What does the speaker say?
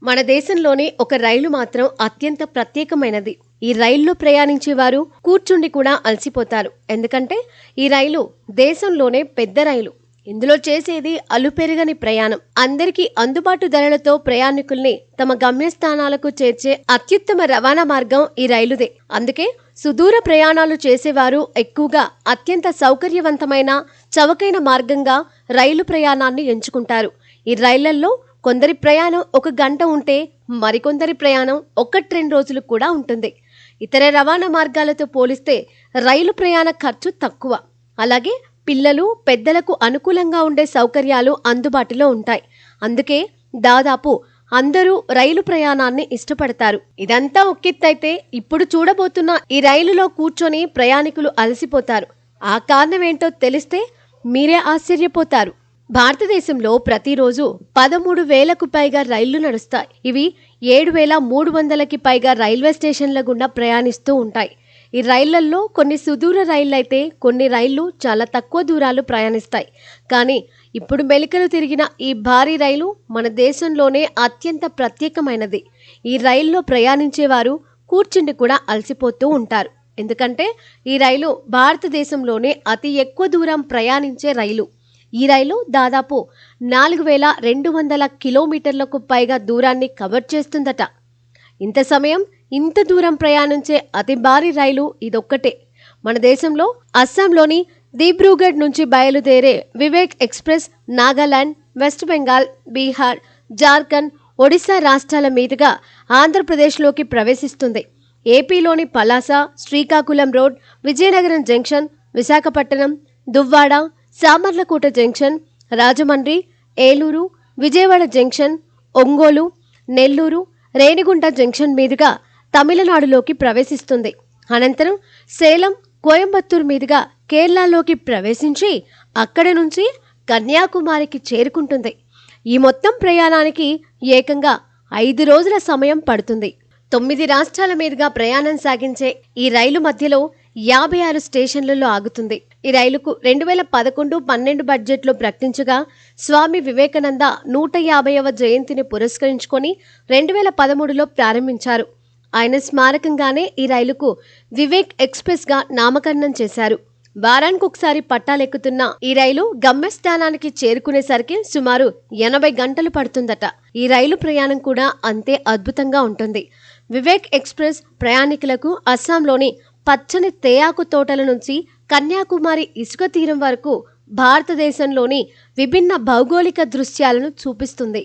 మన దేశంలోని ఒక రైలు మాత్రం అత్యంత ప్రత్యేకమైనది. ఈ రైల్లో ప్రయాణించేవారు కూర్చుండి కూడా అలసిపోతారు. ఎందుకంటే ఈ రైలు దేశంలోనే పెద్ద రైలు. ఇందులో చేసేది అలుపెరగని ప్రయాణం. అందరికీ అందుబాటు ధరలతో ప్రయాణికుల్ని తమ గమ్యస్థానాలకు చేర్చే అత్యుత్తమ రవాణా మార్గం ఈ రైలుదే. అందుకే సుదూర ప్రయాణాలు చేసేవారు ఎక్కువగా అత్యంత సౌకర్యవంతమైన చవకైన మార్గంగా రైలు ప్రయాణాన్ని ఎంచుకుంటారు. ఈ రైళ్లలో కొందరి ప్రయాణం 1 గంట ఉంటే మరికొందరి ప్రయాణం 1-2 రోజులు కూడా ఉంటుంది. ఇతర రవాణా మార్గాలతో పోలిస్తే రైలు ప్రయాణ ఖర్చు తక్కువ. అలాగే పిల్లలు, పెద్దలకు అనుకూలంగా ఉండే సౌకర్యాలు అందుబాటులో ఉంటాయి. అందుకే దాదాపు అందరూ రైలు ప్రయాణాన్ని ఇష్టపడతారు. ఇదంతా ఒకెత్తైతే ఇప్పుడు చూడబోతున్న ఈ రైలులో కూర్చొని ప్రయాణికులు అలసిపోతారు. ఆ కారణం ఏంటో తెలిస్తే మీరే ఆశ్చర్యపోతారు. భారతదేశంలో ప్రతిరోజు 13,000కు పైగా రైళ్లు నడుస్తాయి. ఇవి 7,300కి పైగా రైల్వే స్టేషన్ల గుండా ప్రయాణిస్తూ ఉంటాయి. ఈ రైళ్లల్లో కొన్ని సుదూర రైళ్లైతే కొన్ని రైళ్లు చాలా తక్కువ దూరాలు ప్రయాణిస్తాయి. కానీ ఇప్పుడు మెలికలు తిరిగిన ఈ భారీ రైలు మన దేశంలోనే అత్యంత ప్రత్యేకమైనది. ఈ రైల్లో ప్రయాణించేవారు కూర్చుండి కూడా అలసిపోతూ ఉంటారు. ఎందుకంటే ఈ రైలు భారతదేశంలోనే అతి ఎక్కువ దూరం ప్రయాణించే రైలు. ఈ రైలు దాదాపు 4,200 కిలోమీటర్లకు పైగా దూరాన్ని కవర్ చేస్తుందట. ఇంత సమయం ఇంత దూరం ప్రయాణించే అతి భారీ రైలు ఇదొక్కటే. మన దేశంలో అస్సాంలోని దిబ్రూగఢ్ నుంచి బయలుదేరే వివేక్ ఎక్స్ప్రెస్ నాగాలాండ్, వెస్ట్ బెంగాల్, బీహార్, జార్ఖండ్, ఒడిశా రాష్ట్రాల మీదుగా ఆంధ్రప్రదేశ్లోకి ప్రవేశిస్తుంది. ఏపీలోని Palasa, Srikakulam road, Vizianagaram junction, Visakhapatnam, Duvvada, Samarlakota junction, Rajahmundry, Eluru, Vijayawada junction, Ongole, Nellore, Renigunta junction మీదుగా తమిళనాడులోకి ప్రవేశిస్తుంది. అనంతరం సేలం, కోయంబత్తూరు మీదుగా కేరళలోకి ప్రవేశించి అక్కడి నుంచి కన్యాకుమారికి చేరుకుంటుంది. ఈ మొత్తం ప్రయాణానికి ఏకంగా 5 రోజుల సమయం పడుతుంది. 9 రాష్ట్రాల మీదుగా ప్రయాణం సాగించే ఈ రైలు మధ్యలో 56 స్టేషన్లలో ఆగుతుంది. ఈ రైలుకు 2011-12 బడ్జెట్లో ప్రకటించగా స్వామి వివేకానంద 150వ జయంతిని పురస్కరించుకొని 2013లో ప్రారంభించారు. ఆయన స్మారకంగానే ఈ రైలుకు వివేక్ ఎక్స్ప్రెస్గా నామకరణం చేశారు. వారానికొకసారి పట్టాలెక్కుతున్న ఈ రైలు గమ్యస్థానానికి చేరుకునేసరికి సుమారు 80 గంటలు పడుతుందట. ఈ రైలు ప్రయాణం కూడా అంతే అద్భుతంగా ఉంటుంది. వివేక్ ఎక్స్ప్రెస్ ప్రయాణికులకు అస్సాంలోని పచ్చని తేయాకు తోటల నుంచి కన్యాకుమారి ఇసుక తీరం వరకు భారతదేశంలోని విభిన్న భౌగోళిక దృశ్యాలను చూపిస్తుంది.